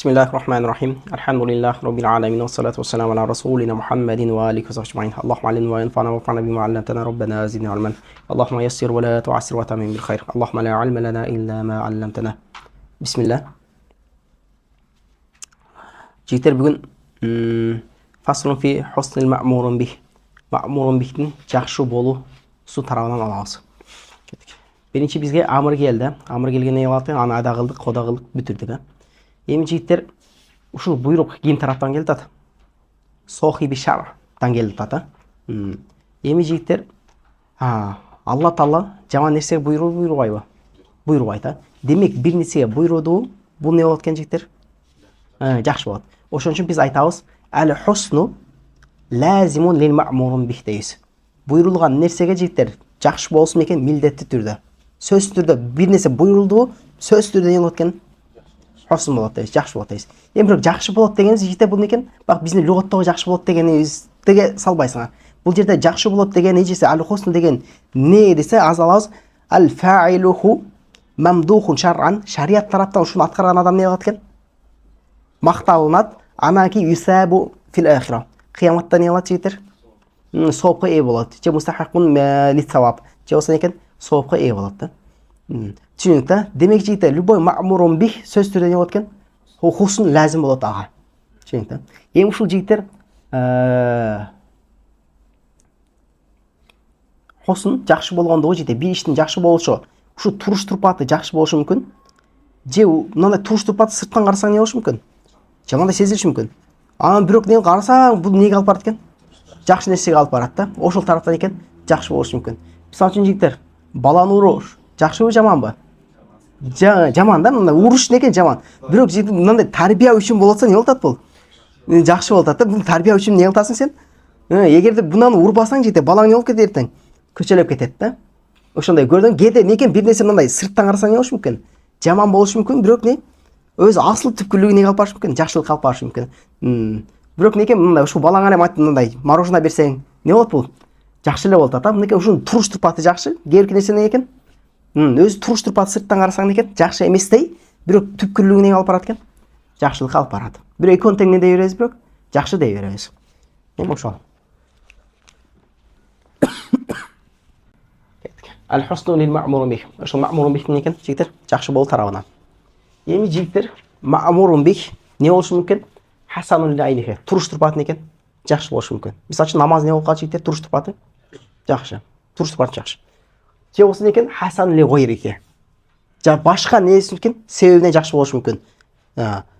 Bismillahirrahmanirrahim. Alhamdulillah Rabbil alamin. Wassalatu wassalamu ala rasulina Muhammadin wa alihi wa sahbihi ajma'in. Allahumma allimna wa yanfa'na warfa'na bima 'allamtana rabbana zidna ilman. Allahumma yassir wa la tu'assir wa tamim bil khair. Allahumma la 'ilma lana illa ma 'allamtana. Bismillah. Жигиттер, бүгін фаслун фи хуснил маъмурун бих. Маъмурун бихтин жакшы болуу су тарабынан алабыз. Биринчи бизге амыр келди. Амыр келгенде алаты, аны ада кылдык, кода кылдык, бүтүрдүк. Эми жигиттер, ушул буйрук ким тараптан келди ата? Сохиби шар'тан келди ата. Эми жигиттер, Алла Таала жаман нерсе буйрубайбы? Буйрубайт. Демек, бир нерсеге буйруду, бул не болот экен жигиттер? Жакшы болот. Ошон үчүн биз айтабыз, ал хусну лазимун лил маъмурун бих дейбиз. Буйрулган нерсеге жигиттер жакшы болсун экен милдеттүү түрдө. Сөзсүз түрдө бир нерсе буйрулду, сөзсүз түрдө эмне болот экен? Хусн болот дейбиз, жакшы болот дейбиз. Эми бирок жакшы болот дегенибиз жигиттер бул экен, бак биздин лугаттагы жакшы болот дегенибизге салбайсыңар. Бул жерде жакшы болот деген эжеси ал хусн деген не десе аз алабыз, ал фаилуху мамдухун шар'ан, шарият тараптан ушуну аткарган адам не болот экен? Макталынат, анан кийин юсабу фил ахира. Кыяматта не болот жигиттер? Соопко ээ болот. Же мустахакун лит-саваб. Же болсо экен соопко ээ болот да. Түшүнүк да? Демек жигиттер, любой маъмурун бих сөз түрдө не болот экен? Хусн лазим болот ага. Түшүнүк да? Эми ушул жигиттер хусн жакшы болгондо жигиттер, бир иштин жакшы болушу, ушу туруш турпаты жакшы болушу мүмкүн. Же мындай туруш турпаты сырттан карасаң не болушу мүмкүн? Жамандай сезилиши мүмкүн. Анан бирок не карасаң, бул эмнеге алып барат экен? Жакшы нерсеге алып барат да. Ошол тараптан экен жакшы болушу мүмкүн. Мисалы үчүн жигиттер, баланы уруш жакшыбы, жаманбы? Жаман да, мындай уруш некен жаман. Бирок жигиттер мындай тарбия үчүн болотса не болот атат бул? Жакшы болот атат да. Бул тарбия үчүн не кыласың сен? Эгерде бунан урбасаң жигиттер, балаң не болуп кетет эртең? Көчөлөп кетет да. Ошондой көрдүң, кээде некен бир нерсе мындай сырттан карасаң не болушу мүмкүн? Жаман болушу мүмкүн, бирок не? Өз асыл түпкүлүгү не калып барышы мүмкүн? Жакшылык алып барышы мүмкүн. Бирок некен мындай ушул балаңа эми мындай мороженое берсең, не болот бул? Жакшы эле болот ата. Мындай ушунун туруш турпаты жакшы. Кээ бир нерсе не экен? Өз туруш турпаты сырттан карасаң некен? Жакшы эместей, бирок түпкүлүгү не алып барат экен? Жакшылык алып барат. Бирок экөөнү тең не дей беребиз, бирок жакшы дей беребиз. Эми ошол. Ал-хусну лил маъмурун бих. Ошол маъмурун бих некен? Жигиттер, жакшы болуу тарабынан. Эми жигиттер, маъмурун бих не болушу мүмкүн? Хасанун ли айнихи. Туруш турпаты некен? Жакшы болушу мүмкүн. Мисалы үчүн намаз не болуп калат жигиттер? Туруш турпаты жакшы. Туруш турпаты жакшы. Же болсо некен? Хасан ли гойрихи. Башка нерсе экен? Себебине жакшы болушу мүмкүн.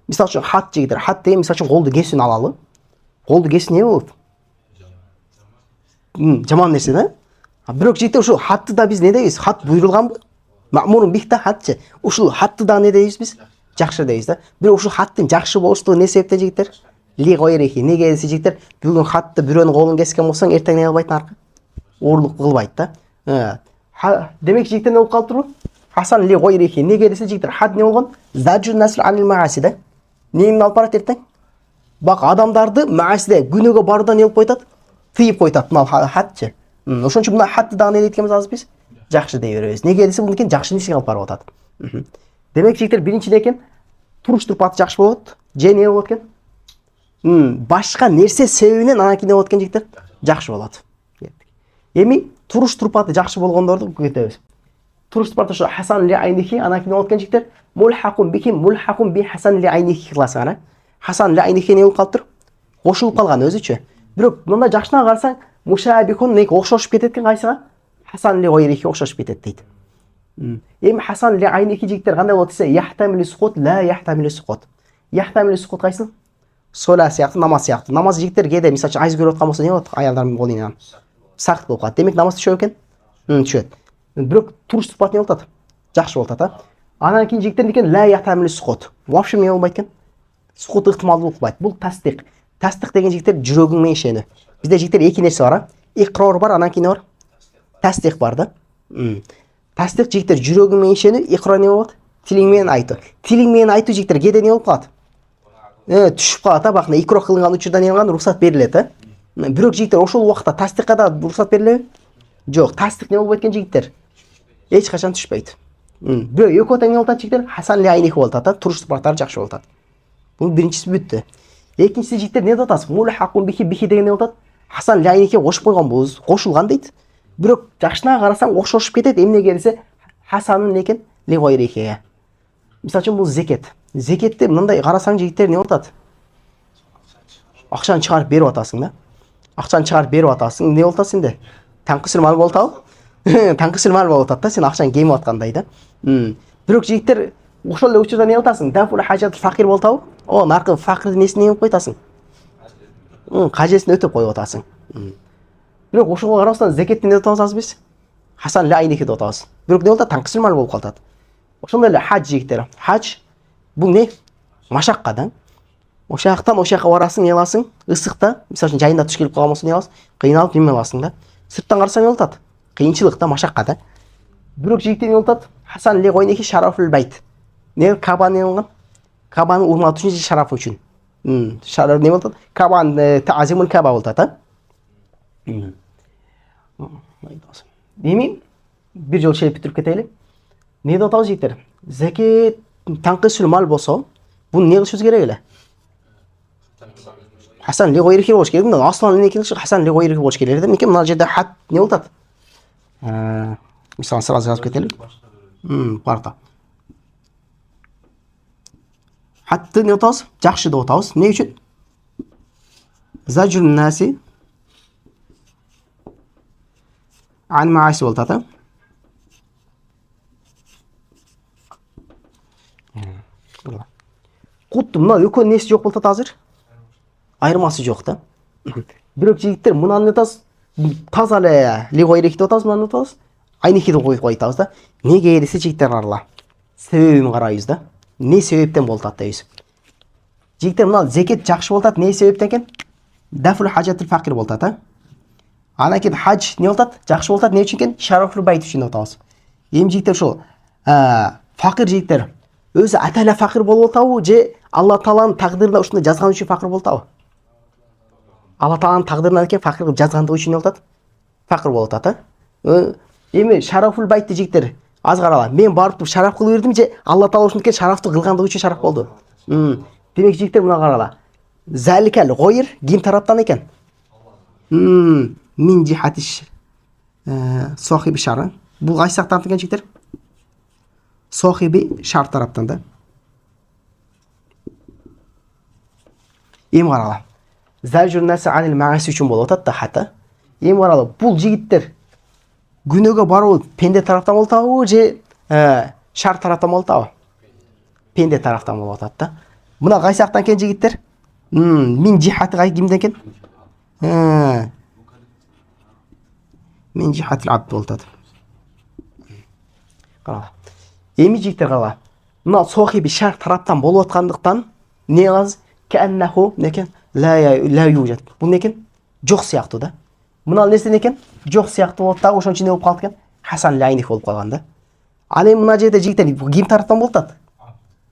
Мисалы үчүн хат жигиттер, хат деген мисалы үчүн колду кесүүнү алалы. Колду кесүү не болот? Жаман нерсе да? Бирок жигиттер ушул хатты да биз не дейбиз? Хат буйрулганбы? Маъмурун бих да хатчы. Ушул хатты да не дейбиз биз? Жакшы дейбиз да. Бирок ушул хаттын жакшы болуштугу не себептен жигиттер? Ли гойрихи. Неге десе жигиттер, бүгүн хатты бирөөнүн колун кескен болсоң, эртең не кылбайт аркы? Оорлук кылбайт да. Демек жигиттер не болуп калыптырбы? Хасан ли гойрихи. Неге десе жигиттер, хат не болгон? Заджун наср анил мааси да. Эмне алып барат эртең? Бак адамдарды маасиде күнөөгө баруудан не кылып койтат? Тыйып койтат мына хатчы. Ошон үчүн мына хатты дагы не дейт экенбиз азыр биз? Жакшы дей беребиз. Неге десе бул экен жакшы нерсеге алып барып атат. Демек жигиттер, биринчи экен туруш турпаты жакшы болот, же не болот экен? Башка нерсе себебинен анан кийин не болот экен жигиттер? Жакшы болот. Эми туруш турпаты жакшы болгондорду кетебиз. Туруш турпаты ошо хасан ли айнихи, анан кийин болот экен жигиттер? Мулхакун бихи, мулхакун би хасан ли айнихи кыласың ана. Хасан ли айнихи не болуп калыптыр? Кошулуп калган өзүчө. Бирок мындай жакшынан карасаң, мушабихун неге окшошуп кетет экен кайсыга? Хасан ли гойрихи окшошуп кетет дейт. Эми хасан ли айнихи жигиттер кандай болот десе, яхтамилу сукут, ла яхтамилу сукут. Яхтамилу сукут кайсы? Сола сыяктуу, намаз сыяктуу. Намаз жигиттер кээде мисалы үчүн айыз көрүп аткан болсо не болот? Аялдардын колунан сакт болуп калат. Демек намаз түшөбү экен? Түшөт. Бирок туруш турпаты не болот ата? Жакшы болот ата. Анан кийин жигиттер экен ла яхтамилу сукут. Вообще не болбойт экен? Сукут ыктымалдуу кылбайт. Бул тасдик. Тасдик деген жигиттер жүрөгүң менен ишенүү. Бизде жигиттер эки нерсе бар, икрор бар, анан кийин бар? Тасдик бар да. Тасдик жигиттер жүрөгүң менен ишенүү, икрор не болот? Тилиң менен айтуу. Тилиң менен айтуу жигиттер кээде не болуп калат? Түшүп калат, бакна икрор кылынган учурда не кылган уруксат берилет, Бирок жигиттер ошол убакта тасдикка да уруксат берилеби? Жок, тасдик не болбойт экен жигиттер? Эч качан түшпөйт. Бирок экөө тең болот жигиттер? Хасан ли айнихи болот ата, туруш турпаттары жакшы болот. Бунун биринчиси бүттү. Экинчиси жигиттер не деп атасыз? Мул хакун бихи бихи деген не атат? Хасан Лайнике кошуп койгонбуз, кошулган дейт. Бирок жакшына карасаң окшошуп кетет. Эмнеге десе Хасанын экен ли гойрихиге. Мисалы үчүн бул зекет. Зекетти мындай карасаң жигиттер не атат? Акчаны чыгарып берип атасың да. Акчаны чыгарып берип атасың. Не болот сенде? Таңкысыр мал болот ал. Таңкысыр мал болот атат да, сен акчаны кемип аткандай да. Бирок жигиттер ошол эле учурда не атасың? Дафул хажат факир болот ал. О, наркы факирдин несин эмип койтасың? Кажесин өтөп коюп атасың. Бирок ошого карабастан зекетти не деп атабыз биз? Хасан Лайнихи деп атабыз. Бирок не болот? Таңкысыр мал болуп калат. Ошондой эле хадж жигиттер. Хадж бул не? Машакка да. Ошол жака барасың, не кыласың? Ысыкта, мисалы үчүн жайында туш келип калган болсо не кыласың? Кыйналып неме кыласың да. Сырттан карасаң не болот? Кыйынчылык да, машакка да. Бирок жигиттер не болот? Хасан Лайнихи шарафул байт. Не Кабаны не кылган? Кабаны урмат үчүн, шараф үчүн. Шарап не болот? Кабан тазимул Каба болот да. Эми бир жол шелип бүтүрүп кетели. Не деп атабыз жигиттер? Зекет таңкысыл мал болсо, буну не кылышыбыз керек эле? Хасан ли гойрихи болуш керек. Мына асман эмне келиши Хасан ли гойрихи болуш керек эле. Мынакей мына жерде хат не болот атат? Мисалы сразу жазып кетели. Парта. Хатты не атабыз? Жакшы деп атабыз. Эмне үчүн? Зажрун наси ан мааси болот ата. Кутту мына экөөнүн неси жок болот азыр. Айырмасы жок да. Бирок жигиттер мынаны атабыз, таза эле лигойрих деп атабыз, мынаны атабыз. Айнихи деп коюп койтабыз да. Неге десе жигиттер карала. Себебин карайбыз да. Не себептен болот ат дейбиз. Жигиттер мына зекет жакшы болот ат, не себептен экен? Дафул хажатул факир болот ат. Анан кийин хадж не болот ат? Жакшы болот ат, не үчүн экен? Шарафул байт үчүн деп атабыз. Эми жигиттер ушул факир жигиттер өзү атала факир болуп атабы же Алла Тааланын тагдырында ушундай жазган үчүн факир болуп атабы? Алла Тааланын тагдырынан экен факир кылып жазгандыгы үчүн болот ат? Факир болуп атат. Эми шарафул байтты жигиттер аз карала. Мен барып шараф кылып бердим же Алла Таала ушинтип шарафты кылгандыгы үчүн шараф болду. Демек жигиттер мына карала. Заликал гойр ким тараптан экен? Мин жихатиш сохиби шара. Бул кайсы жактан экен жигиттер? Сохиби шар тараптан да. Эми карала. Зажрун наси анил мааси үчүн болуп атат да хата. Эми карала, бул жигиттер күнөөгө баруу пенде тараптан болуп атабы же шар тараптан болуп атабы? Пенде тараптан болуп атат да. Мына кайсы жактан экен жигиттер? Мин жихаты кимден экен? Мин жихатил абд болуп атат. Карала. Эми жигиттер карала. Мына сохиби шар тараптан болуп аткандыктан не кылабыз? Кааннаху некен? Ла южат. Бул некен? Жок сыяктуу да. Мына нерсе некен? Жок сыяктуу болуп дагы ошон үчүн не болуп калат экен? Хасан Лайних болуп калган да. Ал эми мына жерде жигиттер ким тараптан болуп атат?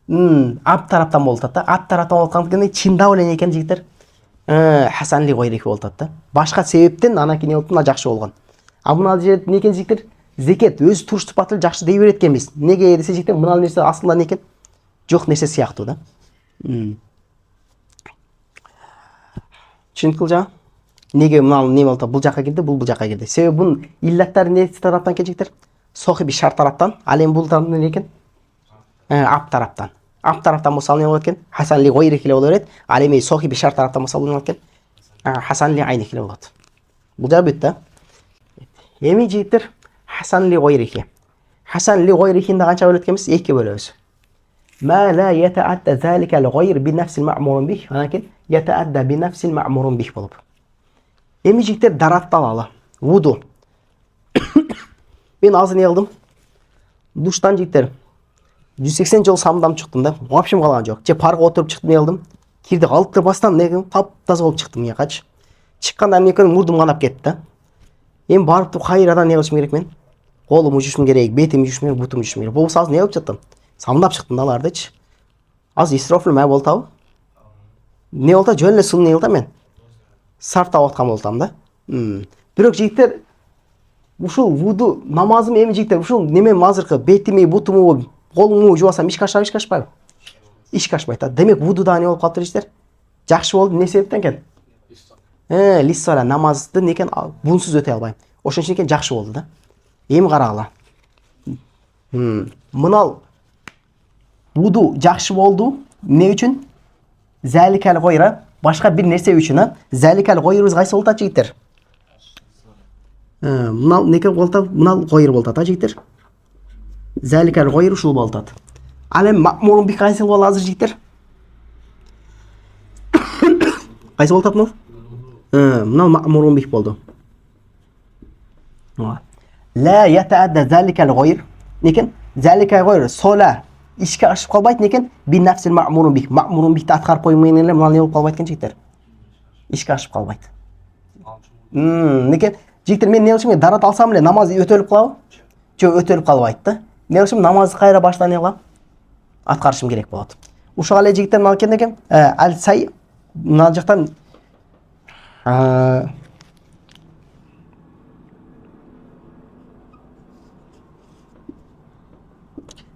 Абд тараптан болуп атат да. Абд тараптан болуп аткандыктан чындап эле экен жигиттер? Хасан ли гойрих болуп атат да. Башка себептен анан кийин мына жакшы болгон. А мына жерде некен жигиттер? Зекет өзү туруштуп батыл жакшы дей берет экенбиз. Неге десе жигиттер мына нерсе асылда некен? Жок нерсе сыяктуу да. Чынтыл жа. Неге мына не болду? Бул жака келди, бул жака келди. Себеби бунун иллаттары не тараптан экен жигиттер? Сохиби шар тараптан, ал эми бул тараптан экен? Абд тараптан. Абд тараптан болсо ал не болот экен? Хасан ли гойрих эле болот берет. Ал эми сохиби шар тараптан болсо бул не болот экен? Хасан ли айних эле болот. Бул жа бүт да. Эми жигиттер Хасан ли гойрихи. Хасан ли гойрихинде канча бөлөт экенбиз? 2 бөлөбүз. ما لا يتعدى ذلك الغير بنفس المأمور به ولكن يتعدى بنفس المأمور به болуп. Эми жигиттер дараттан ала. Вуду. Мен азыр не кылдым? Душтан жигиттер 180 жол самдам чыктым да. Вообще калган жок. Же парга отуруп чыктым, не кылдым? Кирди калыптыр бастан не кылдым? Таптаза болуп чыктым я кач. Чыкканда эмне экенин мурдум канап кетти да. Эми барып кайрадан не кылышым керек мен? Колум жушум керек, бетим жушум керек, бутум жушум керек. Болбосо азыр не кылып жаттым? Самдап чыктым да алардычы. Аз исрофл май болтабы? Не болта жөн эле сул не кылдым мен? Сартап аткан болтам да. Бирок жигиттер ушул вуду намазым эми жигиттер ушул неме азыркы бетими, бутуму, колуму жуасам ишке ашабы, ишке ашпайбы? ишке ашпайт да. Демек вудуда не болуп калыптыр дейсиздер? Жакшы болду, эмне себептен экен? Лиссала намазды некен бунсуз өтө албайм. Ошон үчүн экен жакшы болду да. Эми карагыла. Мынал вуду жакшы болду. Эмне үчүн? Заликал гойра, башка бир нерсе үчүн, заликал гойрубуз кайсы болот жигиттер? Мынал некен болот? Мынал гойр болот жигиттер. Заликал гойр ушул болот. Ал эми мa'murun бих кайсы болот азыр жигиттер? Кайсы болот мынал? Мынал ma'murun бих болду. Ла ятаадда заликал гойр. Некен? Заликал гойр сола ишке ашып калбайт некен? Бин нафсил ma'murun бих. Ma'murun бихти аткарып койгон менен эле мынал не болуп калбайт экен жигиттер? Ишке ашып калбайт. Некен? Жигиттер мен не кылышым, дарат алсам эле намаз өтөлүп калабы? Жок, өтөлүп калбайт да. Не кылышым, намазды кайра баштан не кылам? Аткарышым керек болот. Ушуга эле жигиттер мына экен экен. Ал сай мына жактан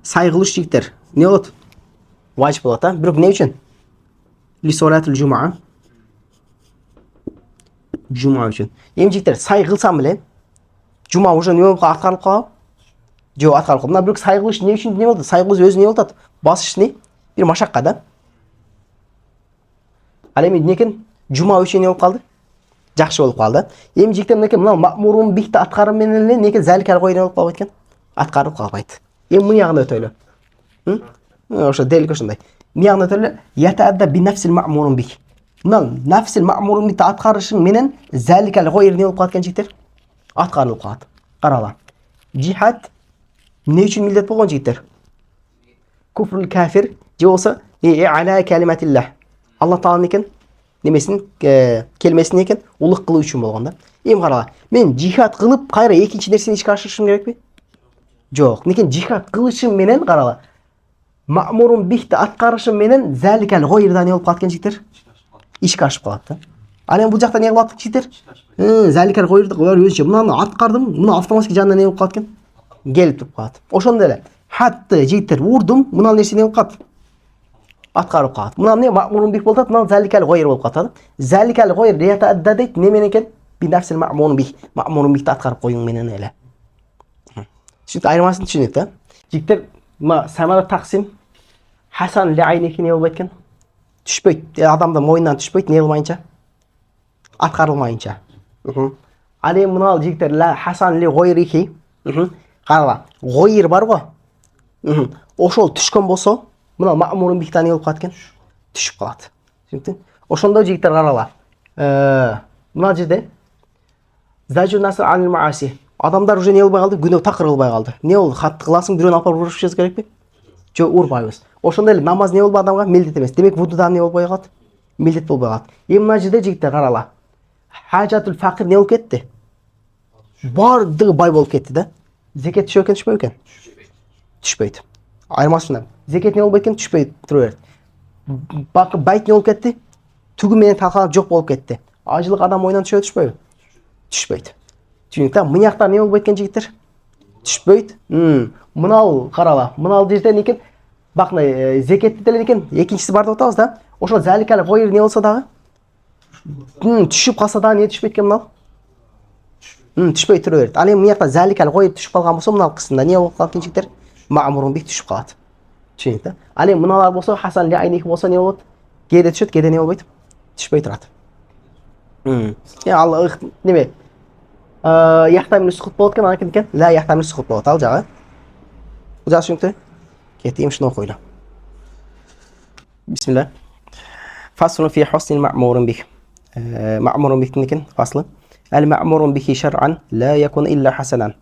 сай кылыш жигиттер не болот? Важип болот, Бирок эмне үчүн? Ли солатул жумаа. Жума үчүн. Эми жигиттер сай кылсам эле жума уже не болуп аткарылып калабы? Жок, аткарылып калды. Мына бирок сай кылыш эмне үчүн не болду? Сай кылыш өзү не болот? Басыш не? Бир машакка да. Ал эми некен? Жума үчүн не болуп калды? Жакшы болуп калды. Эми жигиттер некен мына ma'murun бихти аткарым менен эле некен заликал гойр болуп калбайт экен? Аткарылып калбайт. Эми мына ягына өтөлү. Ошо делик ошондой. Мына ягына өтөлү. Ятаадда би нафсил ma'murun бих. Мына нафсил ma'murun бихти аткарышың менен заликал гойр не болуп калат экен жигиттер? Аткарылып калат. Карала. Жихад эмне үчүн милдет болгон жигиттер? Куфрул кафир же болсо ала калиматиллах. Алла таала некен? Немесин келмесин экен улук кылуу үчүн болгон да. Эми карала. Мен жихад кылып кайра экинчи нерсени ишке ашырышым керекпи? Жок. Некен жихад кылышым менен карала. Ma'murun бихти аткарышым менен заликал гойрда не болуп калат экен жигиттер? Ишке ашып калат да. Ал эми бул жакта не кылат жигиттер? Заликал гойрды өзүнчө мынаны аткардым, мына автоматик жанына не болуп калат экен? Келип туруп калат. Ошондой эле хатты жигиттер урдум, мына нерсе не болуп калат? Аткарып калат. Мына эмне ma'murun бих болуп атат, мына заликал гойр болуп калат. Заликал гойр ятаадда дейт немен экен? Би нафсил ma'murun бих. Ma'murun бихти аткарып коюң менен эле. Түшүнүктүү, айырмасын түшүнөт да. Жигиттер мына самара таксим Хасан ли айнеки не болбойт экен? Түшпөйт. Адамдын мойнунан түшпөйт, не кылмайынча? Аткарылмайынча. Ал эми мына жигиттер ла Хасан ли гойрихи. Карала. Гойр бар го. Ошол түшкөн болсо, мына ma'murun бихти не болуп калат экен? Түшүп калат. Түшүнүктүү? Ошондо жигиттер карала. Мына жерде зажур наср анил мааси. Адамдар уже не кылбай калды, күнөө такыр кылбай калды. Не болду? Хатты кыласың, бирөөнү алып барып урушуш керекпи? Жок, урбайбыз. Ошондой эле намаз не болбой адамга милдет эмес. Демек вудуда не болбой калат? Милдет болбой калат. Эми мына жерде жигиттер карала. Хажатул факир не болуп кетти? Бардыгы бай болуп кетти да. Зекет түшөт экен, түшпөйт экен? Түшпөйт. Айырмасы ушундай. Зекет не болбойт экен, түшпөйт, тура берет. Байт не болуп кетти? Түгү менен талкаланып жок болуп кетти. Ажылык адам мойнунан түшөбү, түшпөйбү? Түшпөйт. Түшүнүктүү? Мынаяктар не болбойт экен жигиттер? Түшпөйт. Мынал карала. Мынал жерде некен? Бакны зекетти деле экен, экинчиси бар деп атабыз да. Ошол заликал гойр не болсо дагы? Түшүп калса дагы не түшпөйт экен мынал? Түшпөй тура берет. Ал эми мыякта заликал гойр түшүп калган болсо, мынал кысымда не болуп калат экен жигиттер? Ma'murun бих түшүп калат. Түшүнүктүү? Ал эми мыналар болсо, Хасан ли айнеки болсо не болот? Кээде түшөт, кээде не болбойт? Түшпөй турат. Ал неме? Яхтамил сукут болот экен, анакин экен. Ла яхтамил сукут болот ал жагы. Бул жагы түшүнүктүү? Кетейим шуну окуйлу. Бисмилlah. Фаслун фи хуснил ma'murun бих. Ma'murun бихтин экен фаслы. Ал ma'murun бихи шар'ан ла якун илля хасанан.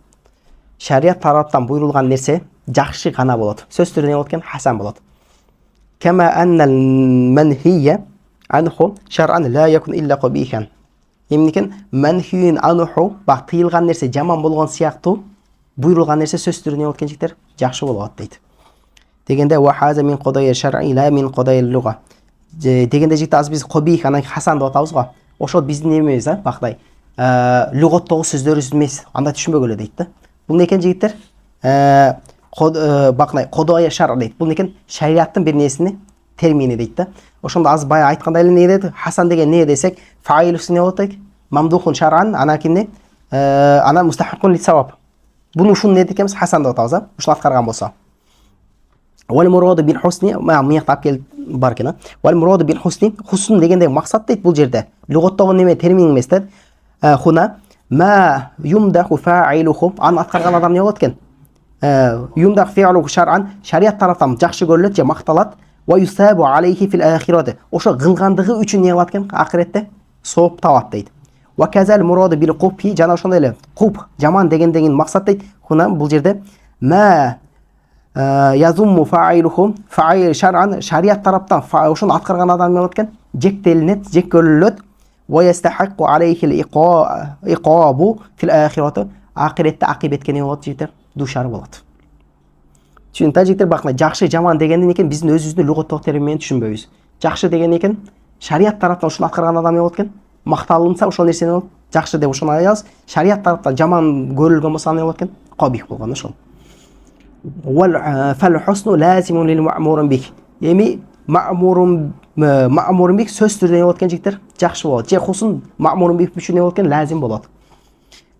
Шарият тараптан буйрулган нерсе жакшы гана болот. Сөз түрү не болот экен? Хасан болот. Кама аннал манхия анху шар'ан ла якун илля кабихан. Эмнекен манхиин анху бак тыйылган нерсе жаман болгон сыяктуу буйрулган нерсе сөз түрү не болот экен жигиттер? Жакшы болот дейт. Дегенде вахаза мин кодайя шар'i ла мин кодайя луга. Дегенде жигиттер аз биз кабих анан хасан деп атабыз го. Ошол биздин эмебиз да, бактай. Лугаттагы сөздөрүбүз эмес, анда түшүнбөгө эле дейт да. Бул не экен жигиттер? Бактай кодайя шар дейт. Бул не экен? Шариаттын бир несини термини дейт да. Ошондо аз бая айткандай эле не деди? Хасан деген не десек, фаилусу не болот дейт? Мамдухун шар'ан, анакине ана мустахикун лисаваб. Буну ушун не декемиз? Хасан деп атабыз, ушуну аткарган болсо. Вал мураду бил хусни, мыякта алып келип бар экен. Вал мураду бил хусни, хусн дегенде максат дейт бул жерде. Лугаттагы неме термин эмес да. Хуна ма юмдаху фаилуху, аны аткарган адам не болот экен? Юмдах фи'луху шар'ан, шарият тараптан жакшы көрүлөт же макталат. Ва юсабу алейхи фил ахирати. Ошо кылгандыгы үчүн не кылат экен? Акыретте сооп табат дейт. Ва казал мураду бил кубхи, жана ошондой эле куб, жаман дегенден максат дейт. Хуна бул жерде ма язумму фаилуху, фаил шар'ан, шарият тараптан ошону аткарган адам не болот экен? Жектелинет, жек көрүлөт. Ва ястахакку алейхи иқабу фил ахирати. Акыретте акыбетке не болот жигиттер? Душар болот. Түшүнүптү жигиттер, бакына жакшы жаман дегенден экен биздин өзүбүздүн лугаттык термин түшүнбөйбүз. Жакшы деген экен шарият тараптан ушуну аткарган адам не болот экен? Макталынса ошол нерсени болот жакшы деп ошону аябыз. Шарият тараптан жаман көрүлгөн болсо не болот экен? Кабих болгон ошол. Вал фал хусну лазимун лил маъмурун бих. Эми маъмурун бих сөз түрдө не болот экен жигиттер? Жакшы болот. Же хусн маъмурун бих үчүн не болот экен? Лазим болот.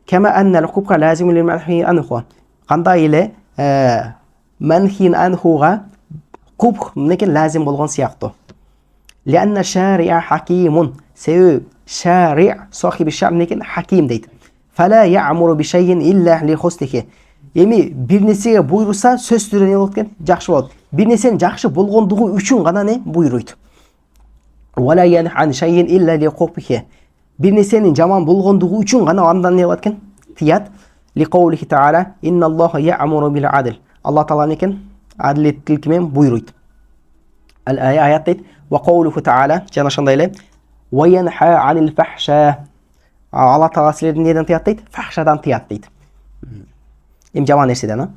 Кама анна ал-кубха лазимун лил манхи анху. Кандай эле манхин анхуга кубх некен лазим болгон сыяктуу. Лианна шари'a хакимун. Себеби шари' сахиби шар некен хаким дейт. Фала я'муру би шай'ин илля ли хусниhi. Эми бир нерсеге буйруса сөз түрү не болот экен? Жакшы болот. Бир нерсенин жакшы болгондугу үчүн гана не буйруйт. Вала янх ан шай'ин илля ли кубхи. Бир нерсенин жаман болгондугу үчүн гана андан не болот экен? Тият. Ли каулихи та'ала инналлаха я'муру бил адл. Аллах таала некен адилеттүүлүк менен буйруйт. Ал-ая аят дейт. Ва каулуху та'ала жана ошондой эле ва янха анил фахша. Аллах таала силердин неден тият дейт? Фахшадан тият дейт. Эми жаман нерседен,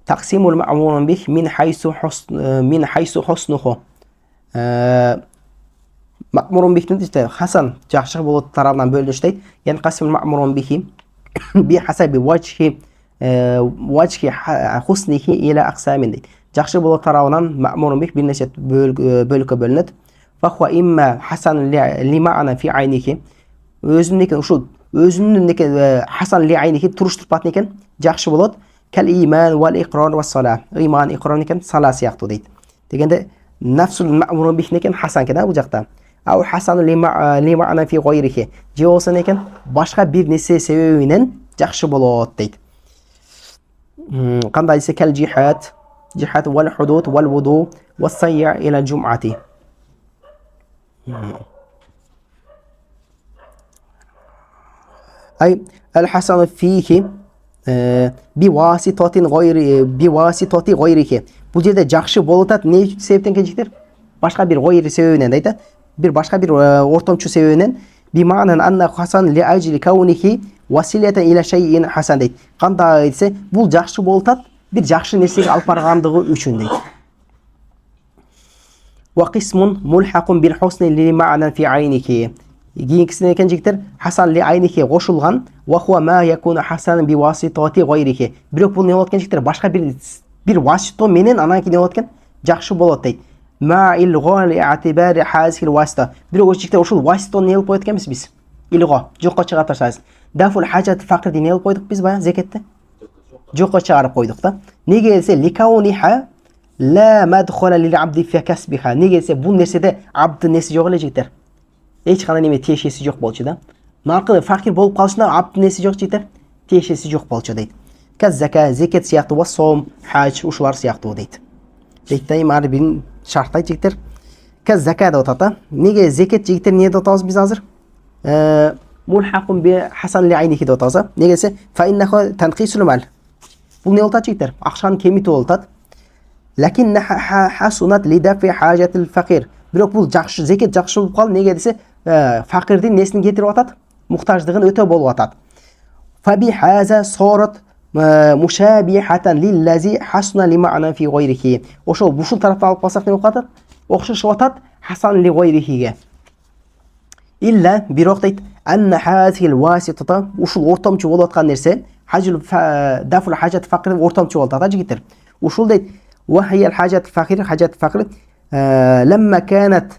тaqsimul ma'murun bih min haysu husnuhu. Ma'murun bih deyт, Хасан жакшы болот тарабынан бөлүнүш дейт. Ян qasmul ma'murun bih bi hasabi wajhi husnihi ila aqsamin дейт. Жакшы болот тарабынан ma'murun bih бир нече бөлүккө бөлүнөт. Fa huwa imma hasan li ma'na fi aynihi. Өзүнүн ушул өзүнүн хасан ли айниhi туруштурпат экен, жакшы болот. Кал иман вал иqrar ва сала. Иман, иqrar экен, сала сыяктуу дейт. Дегенде нафсул маъмурун бих экен хасан экен бул жакта. Ау хасан ли мa'на фи гайрихи. Же болсо экен башка бир нерсе себебинен жакшы болот дейт. Кандай десе кал жихад вал худуд вал вуду ва сайя ила жум'ати. Ay el-hasan fihi biwasitati gayrihi. Бул жерде жакшы болуп атат не себептен кенжиктер? Башка бир гайри себебинен дейт. Бир башка бир ортомчу себебинен би маънан анна хасан ли ажли каунихи василatan ila shay'in hasan дейт. Кандай десе бул жакшы болуп атат бир жакшы нерсеге алып баргандыгы үчүн дейт. Ва qismun mulhaqun bil husni li ma'nan fi aynihi. Кийинкисине экен жигиттер хасан ли айнихи кошулган ва хуа ма якуна хасан би васитати гайрихи. Бирок бул не болот экен жигиттер? Башка бир васито менен анан кийин не болот экен? Жакшы болот дейт. Ма илго ли атибари хазил васита. Бирок жигиттер ушул васитону не кылып коет экенбиз биз? Илго жокко чыгарып таштайбыз. Дафул хажат факырди не кылып койдук биз бая зекетте? Жокко чыгарып койдук да. Неге десе ликауниха ла мадхула лил абди фи касбиха. Неге десе бул нерседе абдын неси жок эле жигиттер. Эч кандай неме тиешеси жок болчу да. Наркы факир болуп калышында абд неси жок жигиттер? Тиешеси жок болчу дейт. Каз зака, зекет сыяктуу, сом, хаж ушулар сыяктуу дейт. Дейт да, ар бирин шарттайт жигиттер. Каз зака деп атат. Неге зекет жигиттер не деп атабыз биз азыр? Мулхакун би хасан ли айнихи деп атабыз. Неге десе фа иннаху танқисул мал. Бул не болуп атат жигиттер? Акчаны кемитүү болуп атат. Лакин хасунат ли дафи хажатил факир. Бирок бул жакшы, зекет жакшы болуп калды. Неге десе факирдин несин кетирип атат? Муктаждыгын өтө болуп атат. Фаби хаза сорат мушабихатан лиллази хасна ли ма'на фи гайрихи. Ошол бушул тараптан алып калсак не болуп атат? Окшошуп атат хасан ли гайрихиге. Илля бирок дейт анна хазил васитата ушул ортомчу болуп аткан нерсе хажил дафул хажат факир ортомчу болуп атат жигиттер. Ушул дейт ва хиял хажат факир لما كانت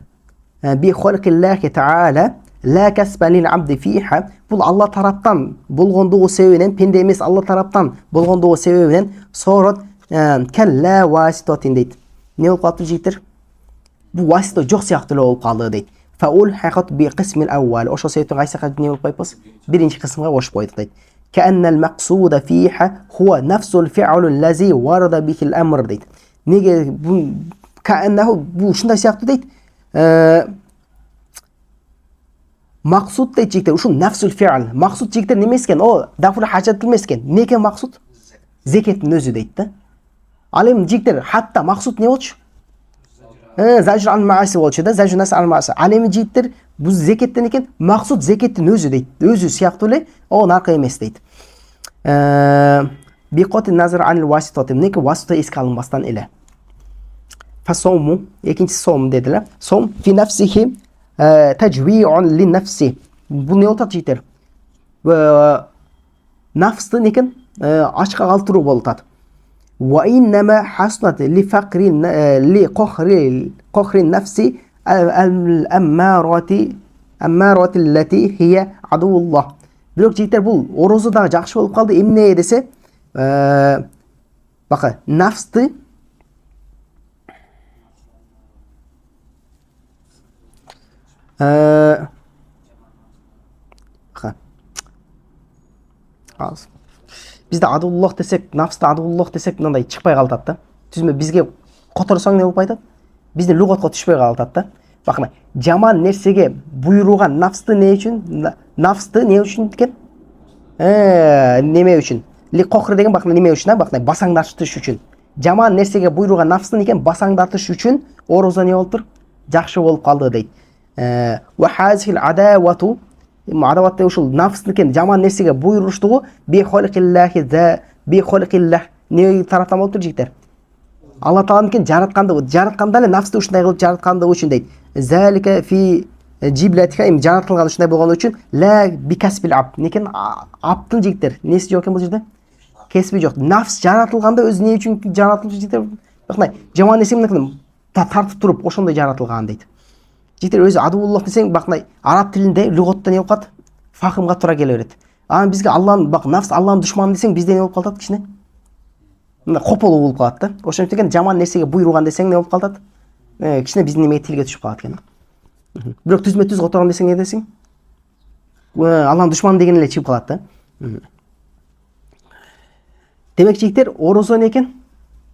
بخلق الله تعالى لا كسب للعبد فيها. Бұл Алла тараптан болғандығы себебінен, пенде емес Алла тараптан болғандығы себебінен сорот кәллә васитатин дейді. Не болып қалды жігіттер? Бұл васита жоқ сияқты болып қалды дейді. Фаул хақат би қисмил ауал. Ошо себептен қайсыға не болып қойыппыз? Бірінші қысымға қосып қойдық дейді. Кәәннәл мақсуда фиха хуа нафсул фи'алу лази варада бихил амр дейді. Неге бұл кәәннәху бұл шындай сияқты дейді. Мақсуд дейді жігіттер, ұшыл нафсул фи'ал. Мақсуд жігіттер немескен, о дафул хажат білмескен. Неге мақсуд? Зекеттің өзі дейді. Ал енді жігіттер, хатта мақсуд не болшы? Зажр ан маасы болшы да, зажр нас ан маасы. Ал енді жігіттер, бұл зекеттен екен, мақсуд зекеттің өзі дейді. Өзі сияқты өле, о нарқы емес дейді. Биқоти назар анил васитаты. Неке васита еске алынбастан еле. Фасому, екіншісі сом деділер. Сом фи нафсихи тәжви'ун ли нафси. Бұл не олтады жігіттер? Нафсты некен ашқа қалтыру болтады. وإنما حسنت لفقر لقهر النفس الأمارة التي هي عدو الله. Бирок жігіттер бұл оразадағы жақсы болып қалды. Емне десе, бақы, нафсты Bizde adulullah desek, nafsta adulullah desek мынандай шықпай қалады да. Түзме бізге қотырсаң не болып айтады? Бізде лұғатқа түшпей қалады да. Бақына, жаман нәрсеге бұйыруған нафсты не үшін? Нафсты не үшін екен? Неме үшін? Ли қоқыр деген бақына неме үшін? Бақына, басаңдатыш үшін. Жаман нәрсеге бұйыруған нафсты некен? Басаңдатыш үшін ораза не болып тұр? Жақсы болып қалды дейді. Ва хазихил адавату, адаватты ушул нафсыныкен жаман нәрсеге бұйыруштығы бихоликиллах не тараптан болып тұр жігіттер? Алла тағаламекен жаратқанда әлі нафсты ушындай қылып жаратқандығы үшін дейді. Зәлікі фи жибләтіка, жаратылған ушындай болған үшін лә бикаспил абд. Некен абдың жігіттер? Несі жоқ екен бұл жерде? Кеспі жоқ. Нафс жаратылғанда өзі не үшін жаратылып жігіттер? Бақынай, жаман нәрсемен тартып тұрып ошондай жаратылған дейді. Жігіттер өзі адуллах десең, бақынай, араб тілінде лұғатта не болып қалды? Фахымға тұра келе береді. Бізге Алланың, бақ, нафс Алланың дұшманы десең, бізде не болып қалды кішіне? Қопылы болып қалады да. Ошон деген жаман нәрсеге бұйырған десең не болып қалады? Кішіне біздің немеге тілге түсіп қалады екен. Бирок түзме-түз отырған десең не десең? Алланың дұшманы деген еле шығып қалады да. Демек жігіттер, ораза не екен?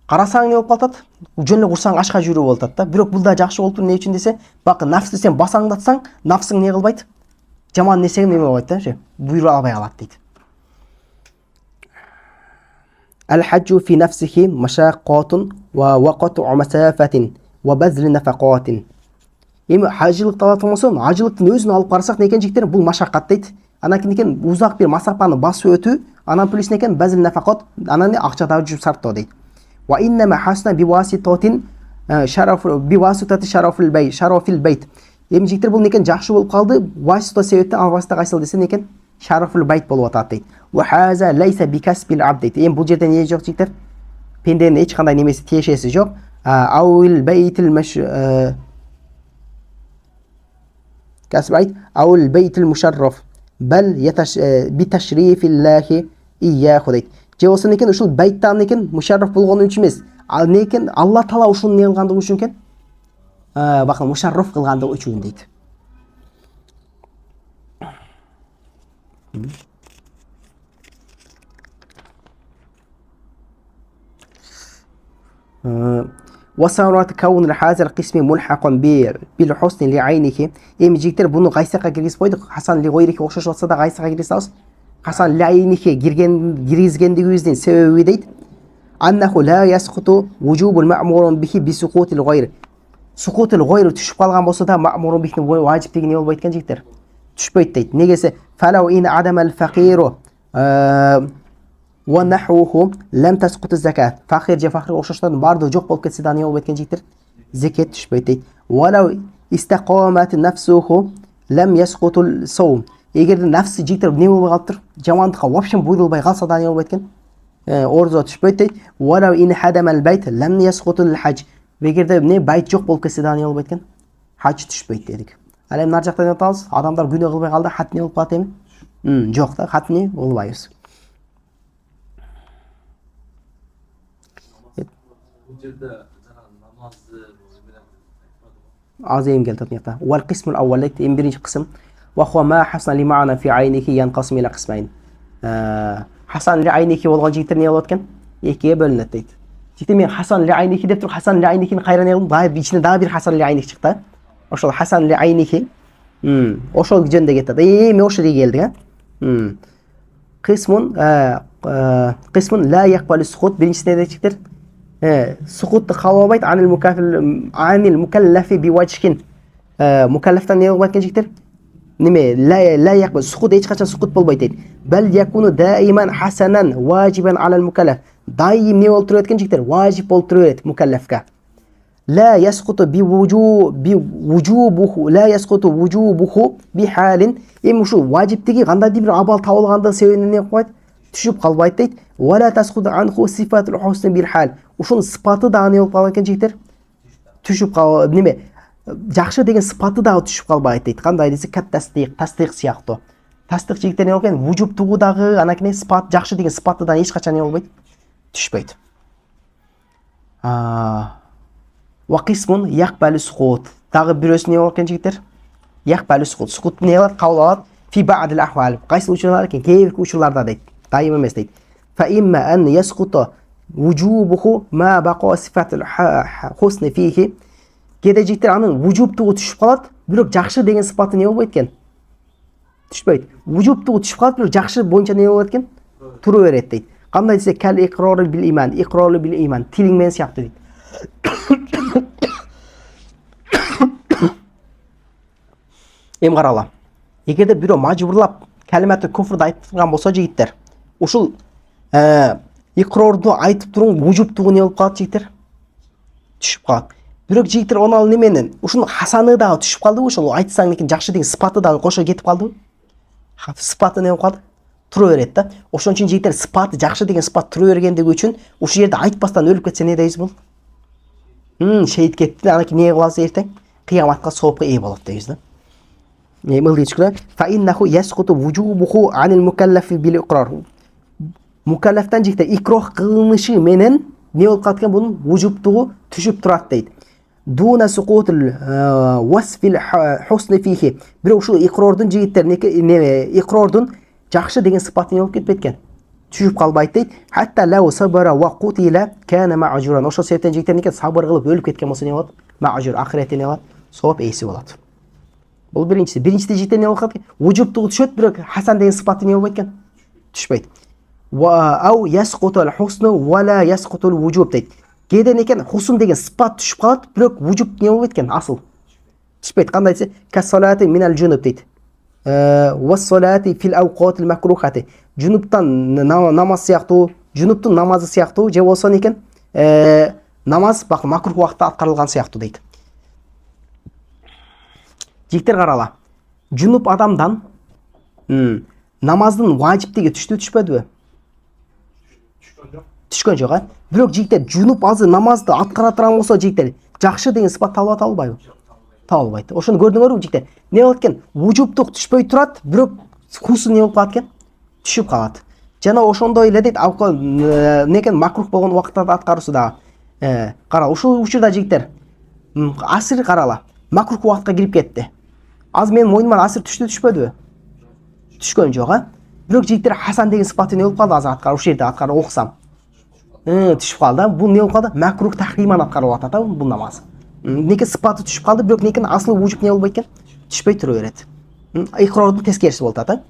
Қарасаң не болып қалады? Жөнлі құрсаң ашқа жүру болды да. Бирок бұл да жақсы болып тұр не үшін десе, бақы нафсты сен басаңдатсаң, нафсың не қылбайды? Жаман нәрсеге не болбайды да, бұйыра албай қалады дейді. Al-hajju fi nafsihi mashaqqatun wa waqtu masafatin wa bazl nafaqatin. Эми хажылықты алатын болсаң, хажылықтың өзін алып қарасақ не екен жігіттер? Бұл машақат дейді. Анан екен ұзақ бір масафаны басып өту, анан плюс не екен базл нафақат, анан не ақшадағы жүріп сарптау дейді. Wa innama hasna biwasitatin sharafil bayt. Эми жігіттер бұл не екен жақсы болып қалды, васита себептен ал васита қайсыл десе не екен? Шарафул байт болып атады дейді. Wa haza laysa bikasbil abd дейді. Эми бұл жерде не жоқ жігіттер? Пенденің ешқандай немесі тиешесі жоқ. Ауил байтил كاسب عيد أو البيت المشرف بل بتشريف الله إياه خديت جواسن لكن وشل بيت تام لكن مشرف بلغون üçmez لكن الله تعالى وشل نيلغانды üçün кен bakın مشرف кылганды üçün дейт. وصارت كون هذا القسم ملحقا بالحسن لعينه. Эми жигиттер буну кайсакка киргизип койдук. Хасан ли гойрике окшош болсо да кайсакка киргизебиз. Хасан ли айнике киргизгендигибиздин себеби дейт. Аннаху ла ясқуту вужубул маъмурун бихи бисуқутил гойр. Суқутил гойр түшүп калган болсо да маъмурун бихи важиптиги не болбойт экен жигиттер. Түшпөйт дейт. Негесе фалау ин адамал фақиру wa nahwuhu lam tasqut az-zakat. Faqir je faqir o'xshashdan bardo jo'q bo'lib ketsa da ne bo'lib ketgan jigitlar? Zakat tushmaydi deydi. Walau istaqomat nafsuhu lam yasqut al-sawm. Agar nafsi jigitlar ne bo'lib qolibdir? Jamoatga вообще bo'yilmay qolsa da ne bo'lib ketgan? Orzo tushmaydi deydi. Walau in hadama al-bayt lam yasqut al-hajj. эгерде эмне байт жок болуп кетсе дагы эмне болбойт экен? Хач түшпөйт дедик. Ал эми нар жактан айтабыз, адамдар күнөө кылбай калды, хат эмне болуп калат эми? Жок да, хат эмне болбойбуз. Бул жерде жана намазды Az eğim geldi tatmiyata. Wal qismul awwal en birinci kısım. Ve huwa ma hasana li ma'na fi aynihi yanqasim ila qismayn. Hasan li aynihi bolgan jigitler ne bolot eken? Ekiye bölünет дейт. Жигитер мен Hasan li aynihi деп туруп Hasan li aynihini кайра не кылдым? Дагы ичинде дагы бир Hasan li aynih чыкты. Ошол Hasan li aynihi. Ошол жөнүндө кетет. Эми ошол жерге келдик, Qismun qismun la yaqbalu sukut. Birinchisi ne diyecektir? Sukuttu kalbabayt anil mukallafi bi vajhin. Mukallaftan ne bolbayt diyecektir? Nime la yaqbal sukut hech qachon sukut bolbayt deydi. Bal yakunu daiman hasanan vajiban alal mukallaf. Daim ne bolуп турат экен жигиттер? Важип болуп турат mukallafga. La yasqutu bi wujubuhu la yasqutu wujubuhu bi halin. Эми ушул важиптиги кандайдыр бир абал табылгандыгы себебинен не кылбайт? Түшүп калбайт дейт. Wala tasqutu anhu sifatul husn bil hal. Ушунун сыпаты дагы не болуп калган экен жигиттер? Түшүп кал неме? Жакшы деген сыпаты дагы түшүп калбайт дейт. Кандай десе тасдик сыяктуу. Тасдик жигиттер не болот экен? Вужубтугу дагы анакene сыпат жакшы деген сыпатыдан эч качан не болбойт? Түшпөйт. Wa qismun yaqbalu sukut. Дагы бирөөсү не болот экен жигиттер? Yaqbalu sukut. Sukut не кылат? Кабыл алат. Fi ba'dil ahval. Кайсы учурлар экен? Кээ бир учурларда дейт. Дайым эмес дейт. Fa imma an yasqutu wujubuhu ma baqa sifatul husn fihi. Кээде жигиттер анын вужубтугу түшүп калат, бирок жакшы деген сыпаты не болбойт экен? Түшпөйт. Вужубтугу түшүп калат, бирок жакшы боюнча не болот экен? Тура берет дейт. Кандай десе кал иqror bil iman, iqror bil iman, тилиң менен сыяктуу дейт. Эми карала. Эгерде бирөө мажбурлап калиматы куфрду айтып турган болсо жигиттер, ушул иqrorду айтып туруң вужубтугу не болуп калат жигиттер? Түшүп калат. Бирок жигиттер оны ал неменен? Ушунун хасаны дагы түшүп калдыбы? Ошол айтсаң экен жакшы деген сыпаты дагы кошо кетип калдыбы? Сыпаты не болуп калды? Тура берет да. Ошон үчүн жигиттер сыпаты жакшы деген сыпат тура бергендиги үчүн ушул жерде айтпастан өлүп кетсе не дейбиз бул? Шейит кетти. Анакей не кылабыз эртең? Кыяматка соопко ээ болот дейбиз да. Fa innahu yasqutu wujubuhu anil mukallafi bil iqrar. Mukallaftan жигиттер икрох кылынышы менен не болуп калат экен? Бунун вужубтугу түшүп турат дейт. Дуна суqutul wasfil husn fihi. Бирок ушул икрордун жигиттер икрордун жакшы деген сыпаты не болуп кетпейт экен? Түшүп калбайт дейт. Hatta law sabara wa qutila kana ma'juran. Ошол себептен жигиттер неке сабыр кылып өлүп кеткен болсо не болот? Мa'жур ахиретте не болот? Сооп эси болот. Бул биринчиси. Биринчиде жигиттер не болуп калат экен? Вужубтугу түшөт, бирок хасан деген сыпаты не болбойт экен? Түшпөйт. Wa aw yasqutul husn wa la yasqutul wujub дейт. Кээде некен хусн деген сыпат түшүп калат, бирок вужуб не болбойт экен? Асыл түшпөйт. Кандай десе касалати минал жунуб дейт. Вассалати фил ауқатил макрухати. Жунуптан намаз сыяктуу, жунуптун намазы сыяктуу же болсо некен намаз макрух убакытта аткарылган сыяктуу дейт. Жигиттер карала. Жунуп адамдан намаздын важиптиги түшпөдүбү? Түшкөн жок, Бирок жигиттер жунуп азыр намазды аткара турган болсо жигиттер жакшы деген сыпат табылат албайбы? Табылбайт. Ошону көрдүңөрбү жигиттер? Не болот экен? Вужубтук түшпөй турат, бирок хусу не болуп калат экен? Түшүп калат. Жана ошондой эле дейт, некен макрух болгон убакытта аткаруусу дагы. Кара, ушул учурда жигиттер асыр карала. Макрух убакытка кирип кетти. Азыр менин моюнума асыр түшпөдүбү? Түшкөн жок, Бирок жигиттер хасан деген сыпаты не болуп калды азыр аткарып ушул жерде аткарып окусам. Түшүп калды. Бул не болуп калды? Макрух тахриман аткарылып атат, бул намаз. Неке сыпаты түшүп калды, бирок некенин асыл вужуб не болбойт экен? Түшпөй тура берет. Иqrorдун тескериси болуп атат.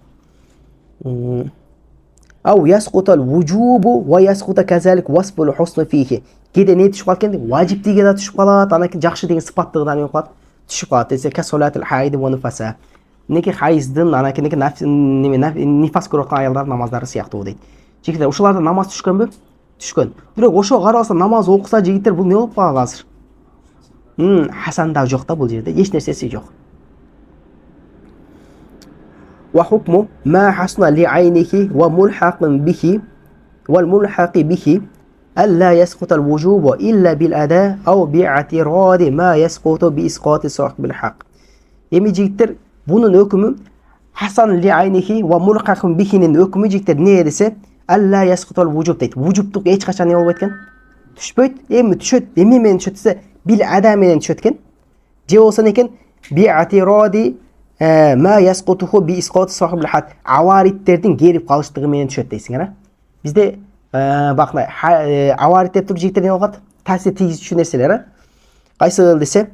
Ау ясқутал вужубу ва ясқута казалик васфул хусн фихи. Кээде не түшүп калат экен? Важиптиги да түшүп калат, анан жакшы деген сыпаттыгы да не болуп калат? Түшүп калат. Десе касолатул хайд ва нифаса. Неке хайздын, анан неке нифас көрүп аткан аялдардын намаздары сыяктуу дейт. Жигиттер ушуларда намаз түшкөнбү? Түшкөн. Бирок ошо каралса намаз окуса жигиттер бул не болуп калат азыр? Хасан да жок да бул жерде, эч нерсеси жок. Ва хукму ма хасна ли айнихи ва мулхақин бихи wal mulhaqi bihi ألا يسقط الوجوب إلا بالأداء أو باعتراض ما يسقط بإسقاط صاحب الحق. Эми жигиттер бунун өкүмү Hasan li aynihi ve mulqaqun bihinin өкүмү жигиттер не десе Алла ясқутал вужуб дейт. Вужубтук эч качан не болбойт экен? Түшпөйт. Эми түшөт. Эми менен түшөт десе бил ада менен түшөт экен. Же болсо экен би атиради ма ясқутуху би исқат сахибул хад. Авариттердин келип калыштыгы менен түшөт дейсиңер, а? Бизде бакна аварит деп туруп жигиттер не болгот? Таасир тийгизүүчү нерселер, а? Кайсы десе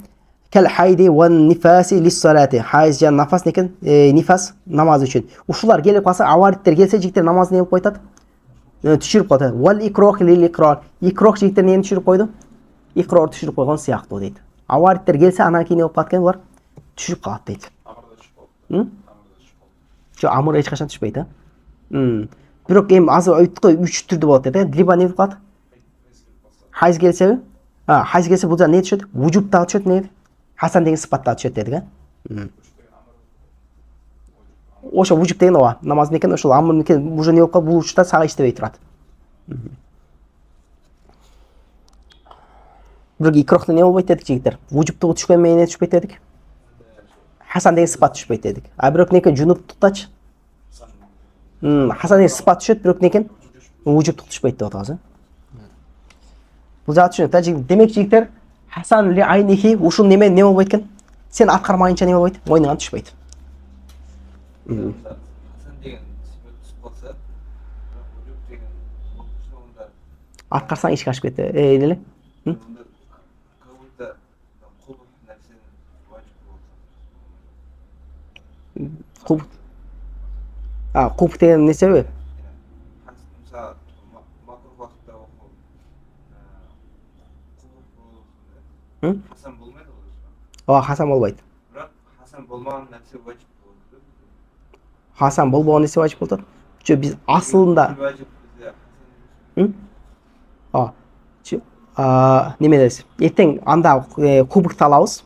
Кел хайди ван нифаси лиссалати. Хайз жан нафас некен нифас намаз үчүн. Ушулар келип калса, авариттер келсе жигиттер намазды не кылып койтат? Түшүрүп коет. Вал икрох лил икрар. Икрох жигиттер нени түшүрүп койду? Икрор түшүрүп койгон сыяктуу дейт. Авариттер келсе, анан кийин болуп калат экен, булар түшүрүп калат дейт. Амыр эч качан түшпөйт, а? Бирок эми азыр айттык, 3 түрдүү болот дейт, либо не болуп калат? Хайз келсеби? Хайз келсе бул жана не түшөт? Вужуб да түшөт, не? Хасан деген сыпатта түшөт дедик, а? Ошо вужуб деген ооба, намаз некен, ошол амыр некен уже не болуп калып, бул учурда сага иштебей турат. Бирок икрохто не болбойт дедик жигиттер. Вужубтугу түшкөн менен түшпөйт дедик. Хасан деген сыпат түшпөйт дедик. А бирок некен жунуптуктачы? Хасан деген сыпат түшөт, бирок некен вужубтук түшпөйт деп атабыз, а? Бул жагы түшүнөт, а? Демек жигиттер Hasan li aynihi ушул неме не болбойт экен? Сен аткармайынча не болбойт? Мойнуңан түшпөйт. Hasan деген түсүп калса, вужуб деген ошондо Аткарсаң ишке ашып кетти. Эле? Кабылда кулуп нерсени важип болот. Куб. Куб деген нерсеби? Мисалы, макрух вакытта окуп Hasan болмайды го. Хасан болбойт. Бирок Hasan болмаган нерсе важип болот. Хасан болбогон нерсе важип болот. Жо биз асылында неме дейбиз? Эртең анда кубукты алабыз.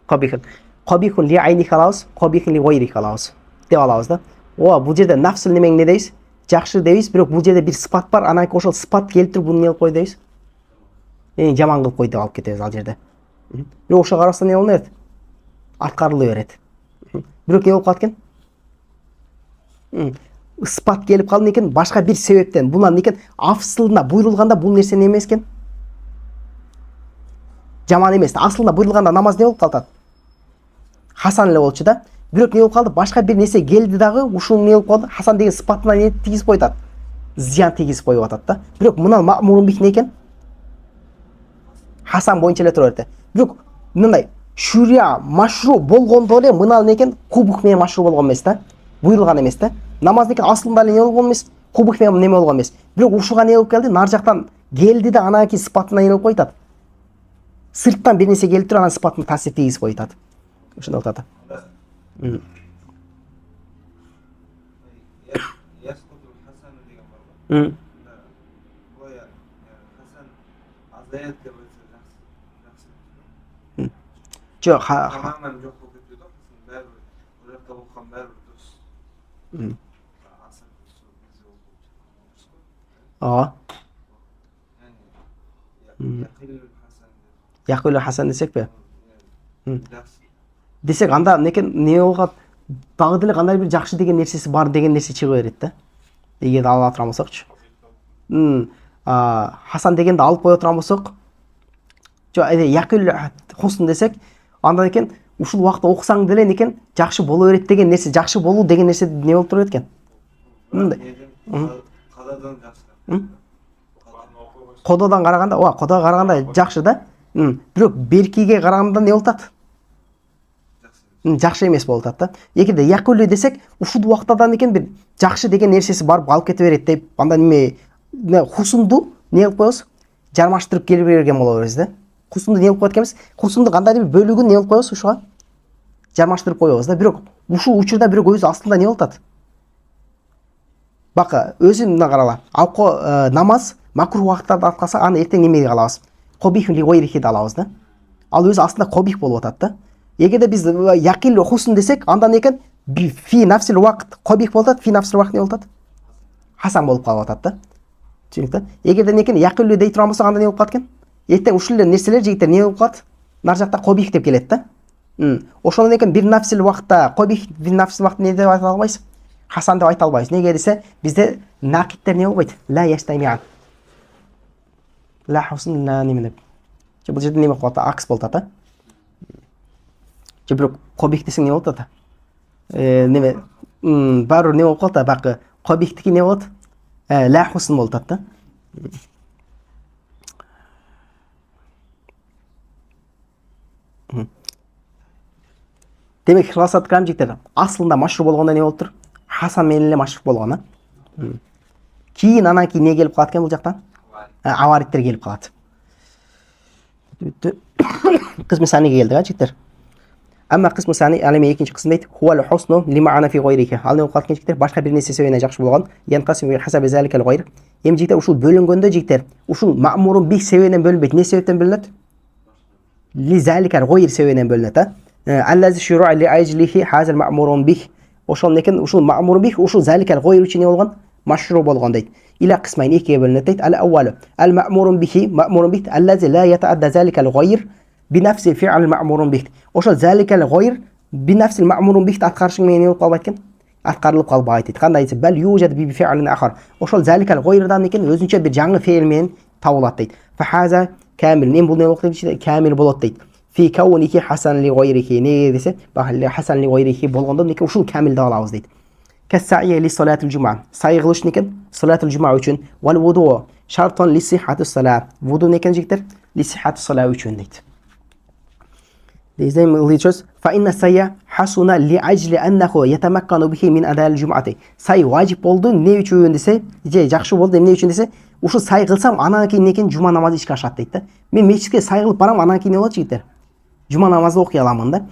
Кабихун ли айних алабыз, кабихун ли гайрих алабыз деп алабыз да. Бул жерде нафсыл немең не дейбиз? Жакшы дейбиз, бирок бул жерде бир сыпат бар, анан ошол сыпат келип туруп буну не кылып кой дейбиз? Жаман кылып кой деп алып кетебиз ал жерде. Бирок ошо караса не болот? Аткарыла берет. Бирок не болуп калат экен? Сыпат келип калды экен, башка бир себептен. Бунан экен афсылына буйрулганда бул нерсе не эмес экен? Жаман эмес. Асылына буйрулганда намаз не болуп калат? Хасан эле болчу да. Бирок не болуп калды? Башка бир нерсе келди дагы, ушул не болуп калды? Хасан деген сыпатына не тийгизип коюп атат? Зыян тийгизип коюп атат да. Бирок мына маъмурун бих не экен? Хасан боюнча эле тура берди. Бирок мындай шурия машру болгондо эле мына не экен? Кубук менен машру болгон эмес да. Буйрулган эмес да. Намаз экен асылында эле не болгон эмес? Кубук менен неме болгон эмес. Бирок ушуга не болуп келди? Нар жактан келди да анан кийин сыпатына не болуп коюп. Сырттан бир нерсе келип туруп анан сыпатына таасир тийгизип коюп. Ошондой болуп атат. Жок, Тамаман жок болуп кетти да. Баары бул жакта окуган баары дұрыс. Яқилу Хасан десек пе? Десек анда некен не болғат дагы деле кандай бир жакшы деген нерсеси бар деген нерсе чыга берет да. Эгерде ала турган болсокчу. Хасан дегенди алып кое турган болсок, жок, Яқилу Хусн десек, анда экен ушул убакта окусаң деле некен жакшы боло берет деген нерсе, жакшы болуу деген нерсе не болуп турат экен? Кададан жакшы. Кододон караганда, кодого караганда жакшы да. Бирок беркиге караганда не болуп атат? Жакшы эмес болуп атат да. Эгерде Яқилу десек, ушул убактадан экен бир жакшы деген нерсеси барып алып кете берет деп, анда неме Хусунду не кылып коебуз? Жармаштырып келип берген боло беребиз да. Хусунду не кылып коет экенбиз? Хусунду кандайдыр бир бөлүгүн не кылып коебуз ушуга? Жармаштырып коебуз да. Бирок ушул учурда бирок өзү аслында не болуп атат? Бака, өзү мына карала. Намаз макрух убакыттарда аткарса, аны эртең немеге алабыз? Кобих ли гайрихи да алабыз да. Ал өзү аслында кобих болуп атат да. Эгерде биз Яқилу Хусн десек, андан экен фи нафсил вакт кобих болуп атат, фи нафсил вакт не болуп атат? Хасан болуп калып атат да. Түсінікті? Егерде некен яқиллу дей тұрған болса, анда не болып қалады екен? Ертең ушул нерселер жігіттер не болып қалады? Нар жақта қобих деп келеді да. Ошондон экен бир нафсил вакытта кобих бир нафсил вакытта не деп айта албайсыз? Хасан деп айта албайсыз. Неге десе, bizde накиттер не болбойт? Ла ястамиан. Ла хусн ла неме деп. Бул жерде неме кылат? Акс болот да. Же бирок кобих десең не болот да? Неме баарыбир не болуп калат да, бакы кобихтики не болот? Ла хусн болот да. Демек хиласат камжиктер асылында машрур болгондо не болуп тур? Хасан менен эле машрур болгон. Кийин анан кийин не келип калат экен бул жактан? Авариттер келип калат. Кысмы саниге келдик, жигиттер. Амма кысмы сани алеме экинчи кысым дейт. Хуал хусну лимаана фи гайрики. Ал не болуп калат экен жигиттер? Башка бир нерсе себебинен жакшы болгон. Янкасим хасаби заликал гайр. Эми жигиттер ушул бөлүнгөндө жигиттер, ушул маъмурун бих себебинен бөлүнбөйт. Не себептен бөлүнөт? Ли заликал гайр себебинен бөлүнөт, Аллази шуруа ли ажлихи хазал маъмурун бих. Ошол экен ушул маъмур бих ушул заликал гайр үчүн не болгон? Машру болгон дейт. Иля кысмайн экиге бөлүнөт дейт. Ал аввалу ал маъмурун бихи маъмурун бих аллази ла ятаадда заликал гайр би нафси фи'л маъмурун бих. Ошол заликал гайр би нафси маъмурун бих аткарышың менен не болуп калбайт экен? Аткарылып калбайт дейт. Кандай десе, бал южад би фи'лин ахар. Ошол заликал гайрдан экен өзүнчө бир жаңы фе'л менен табылат дейт. Фа хаза камил. Мен бул не болот дейт? Камил болот дейт. Фи кауники хасан ли гайрихи. Не десе, бахли хасан ли гайрихи болгондо неке ушул камил деп алабыз дейт. Кассаия ли салатул жума. Сай кылыш некен? Салатул жума үчүн. Вал вуду шартон ли сихатус сала. Вуду некен жигиттер? Ли сихатус сала үчүн дейт. Дейзем личос фа инна сайя хасуна ли ажли аннаху ятамаккану бихи мин адал жумати. Сай важип болду не үчүн десе, же жакшы болду эмне үчүн десе, ушул сай кылсам анан кийин некен жума намазы ишке ашат дейт да. Мен мечитке сай кылып барам, анан кийин не болот жигиттер? Жума намазы окуй аламын да.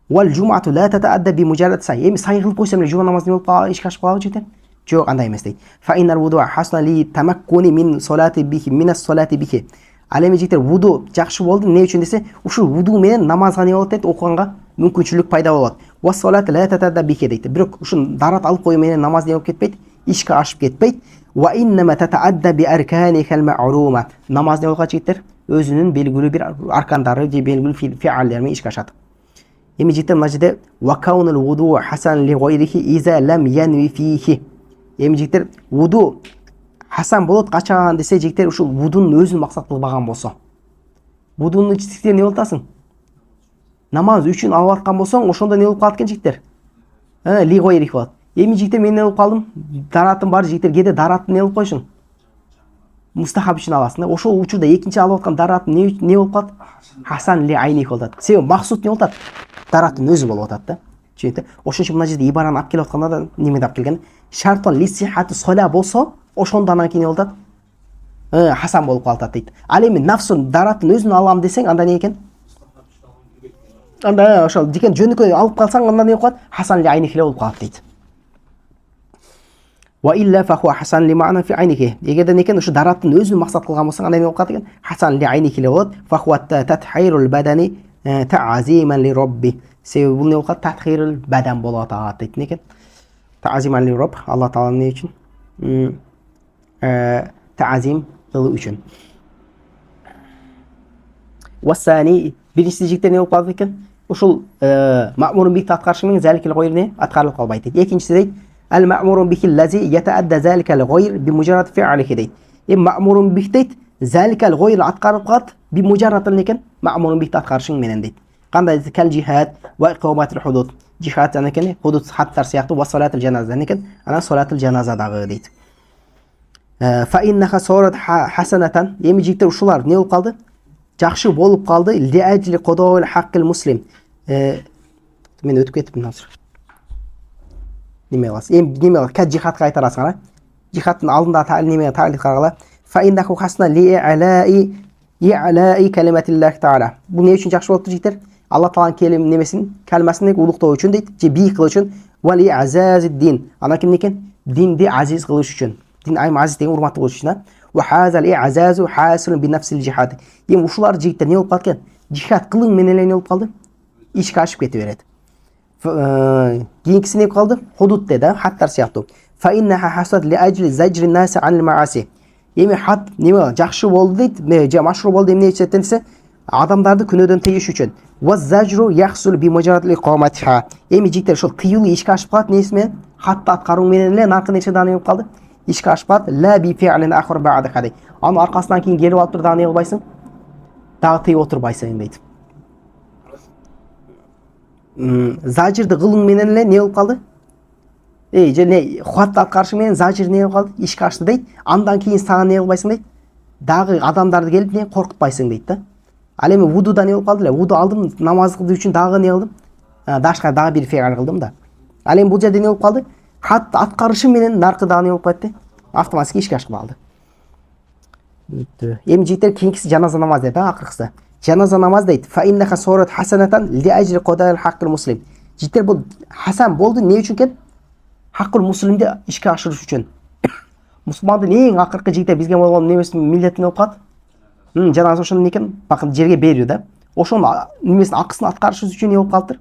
Вал жумату ла татаадда би мужаррад сай. Эми сай кылып койсом эле жума намазы не болуп ишке ашып калабы жигиттер? Жок, андай эмес дейт. Фа иннал вуду хасна ли тамаккуни мин салати бихи минас салати бихи. Ал эми жигиттер вуду жакшы болду эмне үчүн десе, ушул вуду менен намазга не болот дейт, окуганга мүмкүнчүлүк пайда болот. Ва салат ла татаадда бихи дейт. Бирок ушул дарат алып коюу менен намаз не болуп кетпейт, ишке ашып кетпейт. Ва иннама татаадда би арканикал ма'рума. Намаз не болгон жигиттер өзүнүн белгилүү бир аркандары же белгилүү фи'алдер менен ишке ашат. Эми жигиттер мына жерде ва каунул вуду хасан ли гайрихи иза лам янви фихи. Эми жигиттер вуду хасан болот качан десе жигиттер ушул вудунун өзүн максат кылбаган болсо. Вудунун ичтикте не болуп атасың? Намаз үчүн алып аткан болсоң, ошондо не болуп калат экен жигиттер? Ли гайрихи болот. Эми жигиттер мен не болуп калдым? Даратым бар жигиттер, кээде даратты не болуп койсуң? Мустахаб үчүн аласың да. Ошол учурда экинчи алып аткан дарат не болуп калат? Хасан ли айних болот. Себеби максут не болот? Дараттын өзү болуп атат да. Түшүнүктүү? Ошон үчүн мына жерде ибараны алып келип атканда да неме деп келген? Шартон ли сихату сола болсо, ошондо анан кийин не болот? Хасан болуп калат дейт. Ал эми нафсун дараттын өзүн алам десең, анда не экен? Анда ошол дикен жөнөкөй алып калсаң, анда не болуп калат? Хасан ли айних эле болуп калат дейт. Ва илля фа хуа хасан ли ма'на фи айнихи. Эгерде некен ушу дараттын өзүн максат кылган болсоң, андай болуп калат экен? Хасан ли айнихи эле болот. Фа хуа татхирул бадани ta'ziman li rabbi. Себеби бул не болуп калат? Татхирул бадан болуп атат дейт некен? Ta'ziman li rabb, Алла таала эмне үчүн? Ta'zim кылуу үчүн. Васани биринчи жигиттер не болуп калат экен? Ушул маъмурун бих аткарышы менен заликал гайрне аткарылып калбайт дейт. Экинчиси дейт المأمور به الذي يتأدى ذلك الغير بمجرد فعله дейт. Маъмурун бих дейт, заликал гайр аткарып калат бимужаррад некен? Маъмурун бих аткарышың менен дейт. Кандай дейт? Кал жихад ва иқаматул худуд. Жихад некен? Худуд хаттар сыяктуу ва салатул жаназа некен? Ана салатул жаназадагы дейт. Фа иннаха сорат хасанатан. Эми жигиттер ушулар не болуп калды? Жакшы болуп калды. Ли ажли кодоул хаккил муслим. Мен өтүп кетиптин азыр. Неме кыласыз? Эми неме кыласыз? Кат жихадка кайтарасыңар, жихадтын алдында неме таалик каргыла. Фа иннаху хасна ли алаи калиматиллахи таала. Бул не үчүн жакшы болуптур жигиттер? Алла тааланын келим немесин, калмасын улуктоо үчүн дейт, же бийик кылуу үчүн. Ва ли азазид дин. Ана ким некен? Динди азиз кылыш үчүн. Дин айым азиз деген урматтуу кылыш үчүн. Ва хазал азазу хасилун би нафсил жихад. Эми ушулар жигиттер не болуп калат экен? Жихад кылың менен эле не болуп калды? Ишке ашып кете берет. Кийинкиси не калды? Худуд деди, хаттар сыяктуу. Фа иннаха хасад ли ажли зажри наси анил мааси. Эми хат неме жакшы болду дейт, же машрур болду эмне үчүн десе, адамдарды күнөөдөн тийиш үчүн. Ва зажру яхсул би мужараtil iqamatiha. Эми жигиттер ошол тыюлуу ишке ашып калат нерсе менен, хатты аткаруу менен эле наркы нерсе даны болуп калды. Ишке ашып калат. Ла би фи'лин ахр бa'da хadi. Анын аркасынан кийин келип алып туруп дагы не кылбайсың? Дагы тыйып отурбайсың дейт. Зажирди кылуу менен эле не болуп калды? Же не хатты аткарышы менен зажир не болуп калды? Ишке ашты дейт. Андан кийин сага не кылбайсың дейт? Дагы адамдарды келип не коркутпайсың дейт да. Ал эми вудуда не болуп калды эле? Вуду алдым, намаз кылуу үчүн дагы не кылдым? Дашка дагы бир фи'л кылдым да. Ал эми бул жерде не болуп калды? Хатты аткарышы менен наркы дагы не болуп кайтты? Автоматик ишке ашып калды. Эми жигиттер кийинкиси жаназа намаз дейт, акыркысы. Жаназа намаз дейт. Фа иннаха сурат хасанатан ли ажри qada'il haqqil muslim. Жигиттер бул хасан болду не үчүн экен? Хаккул муслимди ишке ашырыш үчүн. Мусулмандын эң акыркы жигиттер бизге болгон немеси миллети болуп калат. Жаназа ошону экен бакын жерге берүү да. Ошонун немесин акысын аткарыш үчүн не болуп калдыр?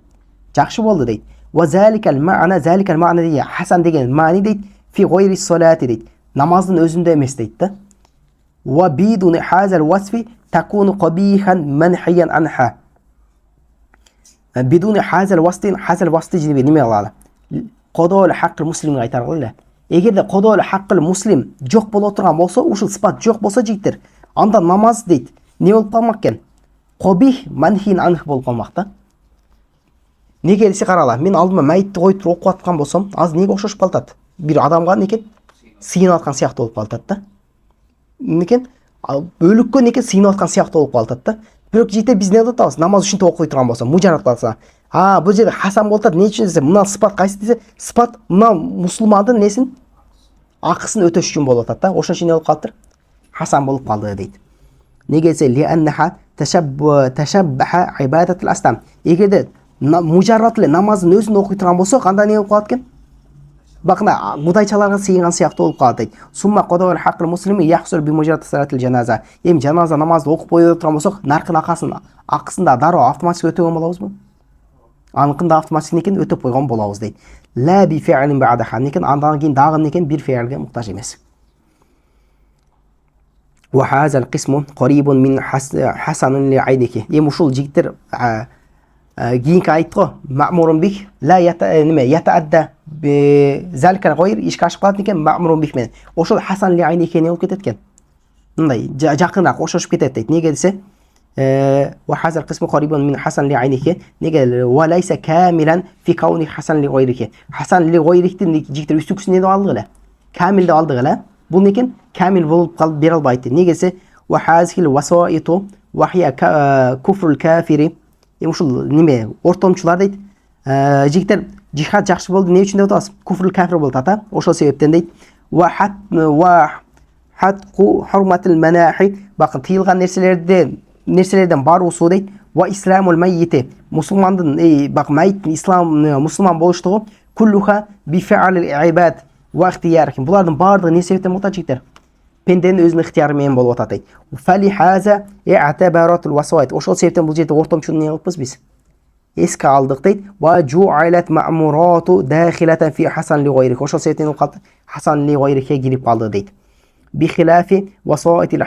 Жакшы болду дейт. Ва заликал ма'на дейт. Хасан деген маани дейт. Фи гойри салати дейт. Намаздын өзүндө эмес дейт да. Ва бидуни хазал васфи такуну qabихан манхиян анха. Бидуни хазал васти жиби неме кылалы? Qada'il haqqil muslimге айтаргыл эле. Эгерде qada'il haqqil muslim жок боло турган болсо, ушул сыпат жок болсо жигиттер, анда намаз дейт. Не болуп калмак экен? Qabih манхин анх болуп калмак да. Неге десе карала, мен алдыма мәйтти коюп туруп окуп аткан болсом, азыр неге окшошуп калат? Бир адамга некен сыйынып аткан сыяктуу болуп калат да. Некен өлүккө некен сыйынып аткан сыяктуу болуп калат да. Бирок жигиттер биз не кылып атабыз? Намаз үчүн окуй турган болсо, мужарат кылса. Бул жерде хасан болуп атат. Не үчүн десе, мына сыпат кайсы десе, сыпат мына мусулмандын несин акысын өтөш үчүн болуп атат да. Ошон үчүн не болуп калдыр? Хасан болуп калды дейт. Неге десе, ли аннаха ташаббаха ибадатул аслам. Эгерде мужарат эле намаздын өзүн окуй турган болсо, кандай не болуп калат экен? Бакына кудайчаларга сыйынган сыяктуу болуп калат дейт. Сумма qada'il haqqil muslimi yahsul bi mujarrad salatil janaza. Эми жаназа намазды окуп кое турган болсок, наркын акысында дароо автоматик өтөгөн болобузбу? Аныкында автоматик некен өтөп койгон болобуз дейт. Ла би фи'лин бa'daha. Некен андан кийин дагы некен бир фи'лге муктаж эмес. Ва хазал qismu qaribun min hasanun li ayniki. Эми ушул жигиттер кийинки айтко ма'murun bih la yata'adda bi zalika al-ghayr ишке ашып калат экен ма'murun bih менен. Ошол хасан ли айники не болуп кетет экен? Мындай жакыныраак ошошуп кетет дейт. Неге десе, وهذا القسم قريب من حسن لعينك نيجي وليس كاملا في كون حسن لغيرك. حسن لغيرك жигиттер үстүкүсүн деп алдык эле. Камил деп алдык эле. Бул некен камил болуп калып бере албайт. Негесе وهذه الوسائط وهي كفر الكافر. Ушул неме ортомчулар дейт. Жигиттер жихад жакшы болду не үчүн деп атабыз? Куфрул кафир болду ата. Ошол себептен дейт. Ва хатқу хурматил манахи. Бакын тыйылган нерселерден баруусу дейт. Ва исламул маййити. Мусулмандын бак майыттын ислам мусулман болуштугу куллуха би фи'алил ибад ва ихтиярихим. Булардын бардыгы не себептен болот жигиттер? Пенденин өзүнүн ыктыяры менен болуп атат дейт. Фали хаза i'tabaratул wasait. Ошол себептен бул жерде ортомчуну не кылыппыз биз? Эске алдык дейт. Ва жу'алат мa'muratу дахилatan fi hasan li ghayrik. Ошол себептен калды hasan li ghayrikке кирип калды дейт. Би хилафи wasaitil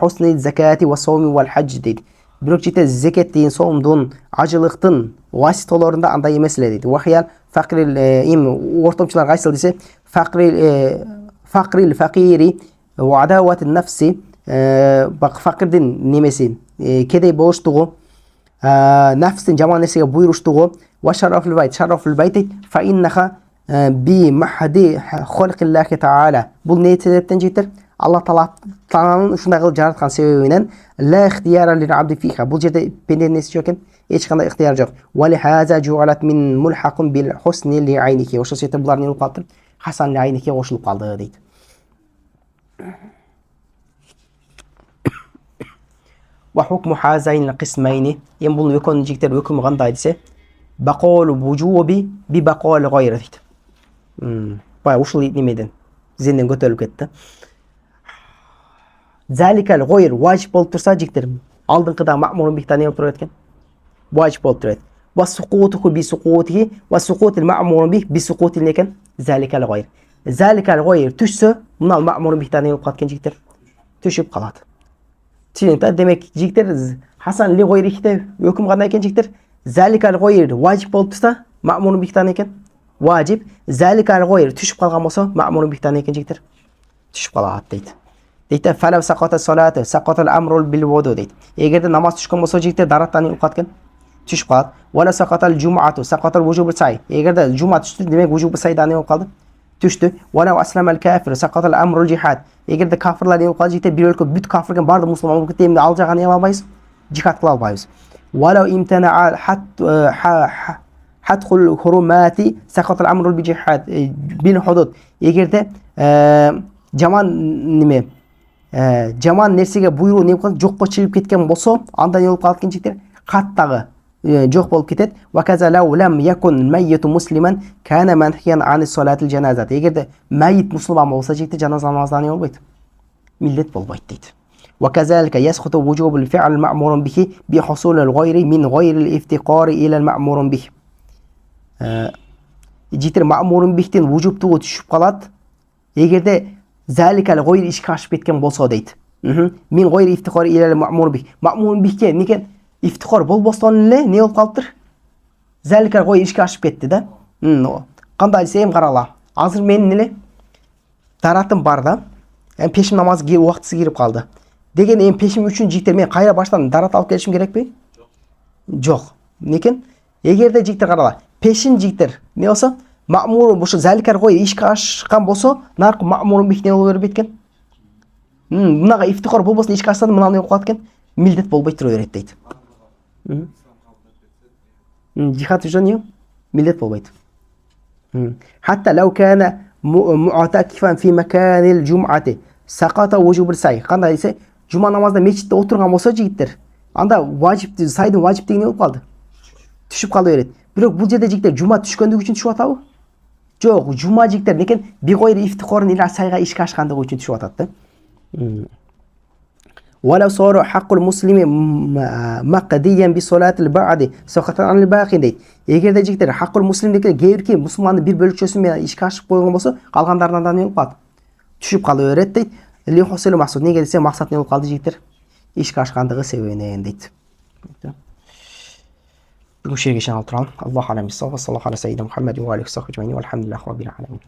husni zakati wa sawmi wal hajj дейт. Бирок жите зекеттин, соомдун, ажылыктын васиталарында андай эмес эле дейт. Вахиял факрил ортомчулар кайсыл десе, факрил факири ва адаватин нафси бак факирдин немеси кедей болуштугу, нафстин жаман нерсеге буйруштугу, ва шарафул байт фа иннаха би махди халқиллахи таала. Бул не себептен жигиттер? Аллах Тааланын ушундай кылып жараткан себебинен ла ихтияра лил абди фиха. Бул жерде пенденин неси жок экен, эч кандай ихтияр жок. Ва ли хаза жуалат мин мулхакун бил хусни ли айники. Ошол себептен булар не болуп калды? Хасан ли айники кошулуп калды дейт. Ва хукму хазайн кисмайни. Эми бул экөөнүн жигиттер өкүмү кандай десе, баколу вужуби би бакол гайр дейт. Бай ушул немеден зенден көтөрүлүп кетти. Заликал гайр важип болуп турса жигиттер алдыңкыда ма'мурун бихта не болуп турат экен? Важип болуп турат. Ва суқуту би суқутихи ва суқутил ма'мурун бих би суқутил некен? Заликал гайр. Заликал гойр түшсө, мына маъмурун бихта не болуп калат экен жигиттер? Түшүп калат. Түшүнүктү? Демек жигиттер Хасан ли гойрихте өкүм кандай экен жигиттер? Заликал гойр важип болуп турса, маъмурун бихта экен. Важип. Заликал гойр түшүп калган болсо, маъмурун бихта экен жигиттер. Түшүп калат дейт. Дейт фалав саката салаты, сакатал амрул бил вуду дейт. Эгерде намаз түшкөн болсо жигиттер дараттан болуп калат экен. Түшүп калат. Вала сакатал жумаату, сакатал вужубу сай. Эгерде жума түштү, демек вужубу сайда не болуп калды? Түштү. Вала асламал кафир, сакатал амрул жихад. Эгерде кафирлар не болуп калды жигиттер, бир өлкө бүт кафирген барды мусулман болуп кетти, эмне ал жагы не кыла албайбыз? Жихад кыла албайбыз. Вала имтана хадхул хурумати, сакатал амрул bijihad bil hudud. Эгерде жаман неме жаман нерсеге буйруу не болуп жокко чыгып кеткен болсо, анда не болуп калат экен жигиттер? Каттагы жок болуп кетет. Ва каза лау лам якун майиту муслиман кана манхиян ани салатил жаназат. Эгерде майит мусулман болсо жигиттер жаназа намаздан не болбойт? Милдет болбойт дейт. Ва казалика ясхуту вужубул фи'л маъмурун бихи би хусулил гойри мин гойрил ифтиқари ила маъмурун бих. Жигиттер маъмурун бихтен вужубтугу түшүп калат. Эгерде заликал гойр ишке ашып кеткен болсо дейт. Мин гойри ифтиқари ила маъмурун бих. Маъмурун бихке некен ифтихор болбостон эле не болуп калыптыр? Заликал гойр ишке ашып кетти да. Кандай десем карала. Азыр менин эле даратым бар да. Пешим намазы убактысы кирип калды. Деген пешим үчүн жигиттер мен кайра баштан дарат алып келишим керекпи? Жок. Некен? Эгерде жигиттер карала, пешин жигиттер не болсо, маъмурун бушу заликал гойр ишке ашкан болсо, наркы маъмурун бих не боло бербейт экен. Мынага ифтихор болбосун ишке ашса, мына не болуп калат экен? Милдет болбой тура берет дейт. Жихад үчүн не? Милдет болбойт. Хатта лау кана муатакифан фи маканил жум'ати саката вужубул сай. Кандай десе, жума намазда мечитте отурган болсо жигиттер, анда важип, сайдын важиптиги не болуп калды? Түшүп кала берет. Бирок бул жерде жигиттер жума түшкөндүгү үчүн түшүп атабы? Жок, жума жигиттер некен би гойр ифтихорун ила сайга ишке ашкандыгы үчүн түшүп атат да. ولو صار حق المسلم مقديا بصلاة البعد سقط عن الباقي дейт. Эгерде жигиттер хаккул муслимдеки кээ мусулмандын бир бөлүкчөсү менен ишке ашып койгон болсо, калгандарынан да не болуп калат? Түшүп кала берет дейт. Ли хусул максат. Неге десе, максат не болуп калды жигиттер? Ишке ашкандыгы себебинен дейт. Бүгүнкү шерге чейин алып туралым. Аллаху алам бисаваб. Саллаллаху алейхи ва саллям Мухаммад ва алейхи ва сахбихи ва алхамдулиллахи раббил аламин.